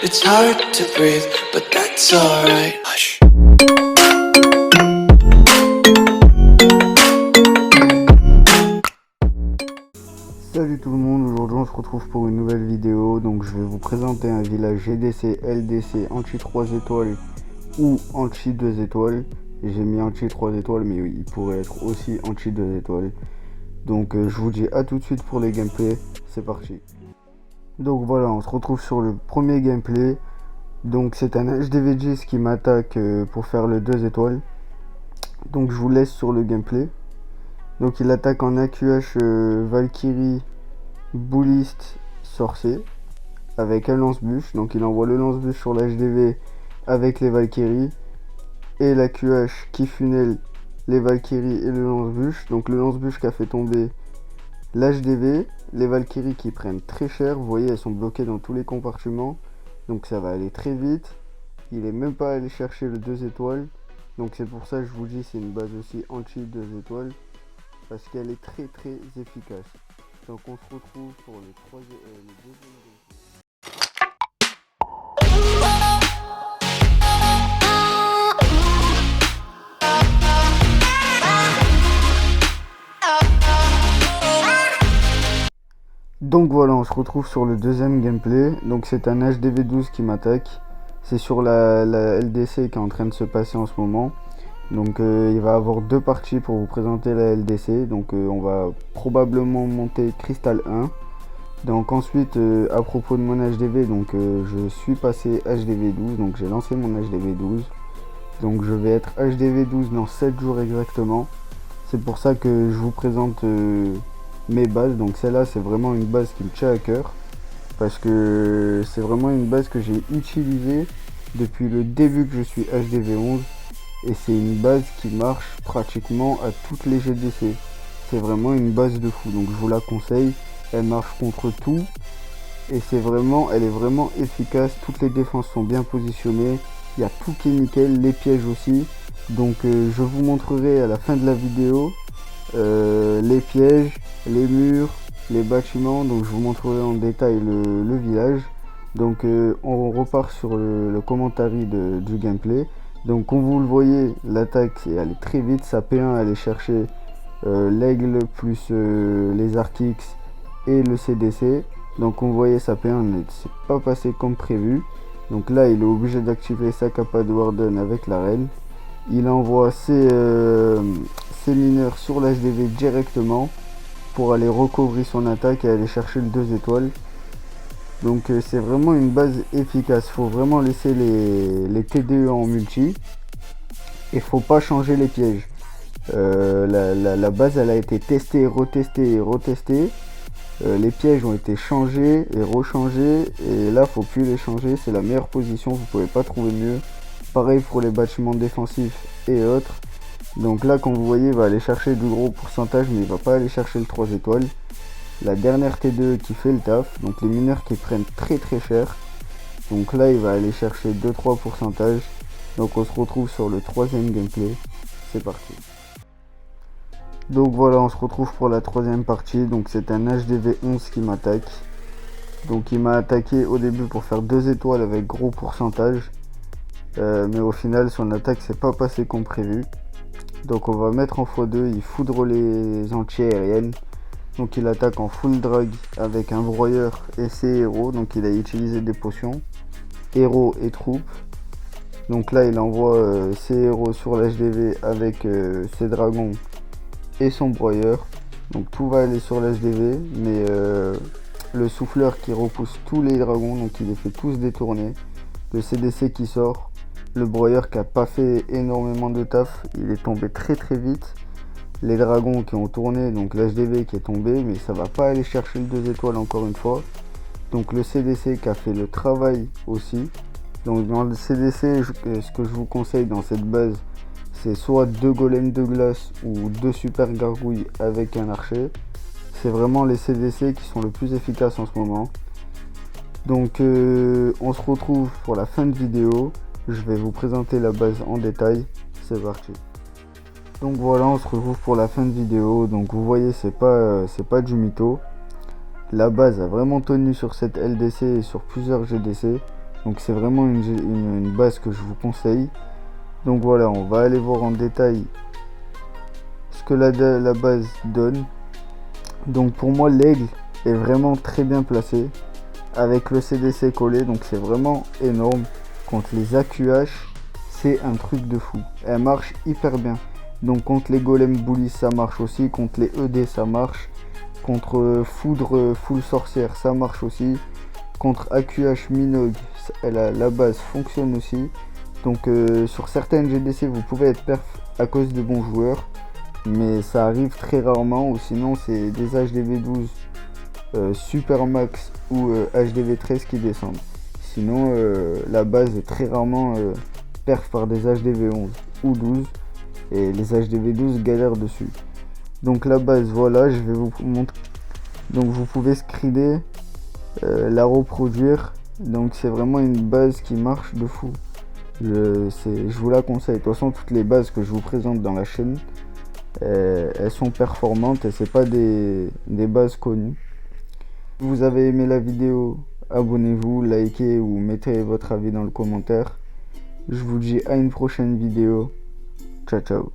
It's hard to breathe, but that's alright. Hush. Salut tout le monde, aujourd'hui on se retrouve pour une nouvelle vidéo. Donc je vais vous présenter un village GDC, LDC, anti 3 étoiles ou anti 2 étoiles. J'ai mis anti 3 étoiles mais oui, il pourrait être aussi anti 2 étoiles. Donc je vous dis à tout de suite pour les gameplays, c'est parti. Donc voilà, on se retrouve sur le premier gameplay. Donc c'est un HDVGis qui m'attaque pour faire le 2 étoiles. Donc je vous laisse sur le gameplay. Donc il attaque en AQH Valkyrie, Bouliste, Sorcier avec un lance-bûche. Donc il envoie le lance-bûche sur l'HDV avec les Valkyries et l'AQH qui funnel les Valkyries et le lance-bûche. Donc le lance-bûche qui a fait tomber l'HDV, les Valkyries qui prennent très cher. Vous voyez, elles sont bloquées dans tous les compartiments. Donc ça va aller très vite. Il est même pas allé chercher le 2 étoiles. Donc c'est pour ça que je vous dis c'est une base aussi anti 2 étoiles. Parce qu'elle est très efficace. Donc on se retrouve pour le deuxième gameplay. Donc voilà, on se retrouve sur le deuxième gameplay. Donc c'est un HDV12 qui m'attaque. C'est sur la LDC qui est en train de se passer en ce moment. Donc il va y avoir deux parties pour vous présenter la LDC. Donc on va probablement monter Cristal 1. Donc ensuite à propos de mon HDV, donc je suis passé HDV12. Donc j'ai lancé mon HDV12. Donc je vais être HDV12 dans 7 jours exactement. C'est pour ça que je vous présente mes bases. Donc celle-là c'est vraiment une base qui me tient à cœur. Parce que c'est vraiment une base que j'ai utilisée depuis le début que je suis HDV11. Et c'est une base qui marche pratiquement à toutes les GDC. C'est vraiment une base de fou, donc je vous la conseille. Elle marche contre tout. Et elle est vraiment efficace. Toutes les défenses sont bien positionnées. Il y a tout qui est nickel, les pièges aussi. Donc je vous montrerai à la fin de la vidéo les pièges, les murs, les bâtiments. Donc je vous montrerai en détail le village. Donc on repart sur le commentaire du gameplay. Donc comme vous le voyez, l'attaque elle est très vite. Sa P1 elle est chercher l'aigle plus les Arctics et le CDC. Donc on voyait sa P1 ne s'est pas passé comme prévu. Donc là il est obligé d'activer sa capa de Warden avec la reine. Il envoie ses mineurs sur l'HDV directement pour aller recouvrir son attaque et aller chercher le 2 étoiles. Donc c'est vraiment une base efficace. Faut vraiment laisser les TDE en multi. Et faut pas changer les pièges. La base elle a été testée, retestée et retestée. Les pièges ont été changés et rechangés. Et là faut plus les changer. C'est la meilleure position. Vous pouvez pas trouver mieux. Pareil pour les bâtiments défensifs et autres. Donc là comme vous voyez il va aller chercher du gros pourcentage. Mais il va pas aller chercher le 3 étoiles. La dernière T2 qui fait le taf, donc les mineurs qui prennent très cher. Donc là il va aller chercher 2-3 pourcentages. Donc on se retrouve sur le troisième gameplay. C'est parti. Donc voilà, on se retrouve pour la troisième partie. Donc c'est un HDV11 qui m'attaque. Donc il m'a attaqué au début pour faire 2 étoiles avec gros pourcentage. Mais au final son attaque s'est pas passé comme prévu. Donc on va mettre en x2, il foudre les anti-aériennes. Donc il attaque en full drag avec un broyeur et ses héros. Donc il a utilisé des potions, héros et troupes. Donc là il envoie ses héros sur l'HDV avec ses dragons et son broyeur. Donc tout va aller sur l'HDV. Mais le souffleur qui repousse tous les dragons. Donc il les fait tous détourner. Le CDC qui sort. Le broyeur qui a pas fait énormément de taf. Il est tombé très vite. Les dragons qui ont tourné, donc l'HDV qui est tombé, mais ça va pas aller chercher le 2 étoiles encore une fois. Donc le CDC qui a fait le travail aussi. Donc dans le CDC, ce que je vous conseille dans cette base, c'est soit 2 golems de glace ou 2 super gargouilles avec un archer. C'est vraiment les CDC qui sont le plus efficaces en ce moment. Donc on se retrouve pour la fin de vidéo. Je vais vous présenter la base en détail. C'est parti. Donc voilà, on se retrouve pour la fin de vidéo. Donc vous voyez, c'est pas du mytho. La base a vraiment tenu sur cette LDC et sur plusieurs GDC. Donc c'est vraiment une base que je vous conseille. Donc voilà, on va aller voir en détail ce que la base donne. Donc pour moi, l'aigle est vraiment très bien placé avec le CDC collé, donc c'est vraiment énorme. Contre les AQH, c'est un truc de fou. Elle marche hyper bien. Donc contre les golems bullies, ça marche aussi. Contre les ED, ça marche. Contre foudre full sorcière, ça marche aussi. Contre AQH Minogue, la base fonctionne aussi. Donc sur certaines GDC, vous pouvez être perf à cause de bons joueurs. Mais ça arrive très rarement, ou sinon c'est des HDV12 Super Max ou HDV13 qui descendent. Sinon la base est très rarement perf par des HDV11 ou 12 et les HDV12 galèrent dessus. Donc la base, voilà, je vais vous montrer. Donc vous pouvez screeder, la reproduire. Donc c'est vraiment une base qui marche de fou. Je vous la conseille. De toute façon, toutes les bases que je vous présente dans la chaîne, elles sont performantes et c'est pas des bases connues. Si vous avez aimé la vidéo, abonnez-vous, likez ou mettez votre avis dans le commentaire. Je vous dis à une prochaine vidéo. Ciao ciao.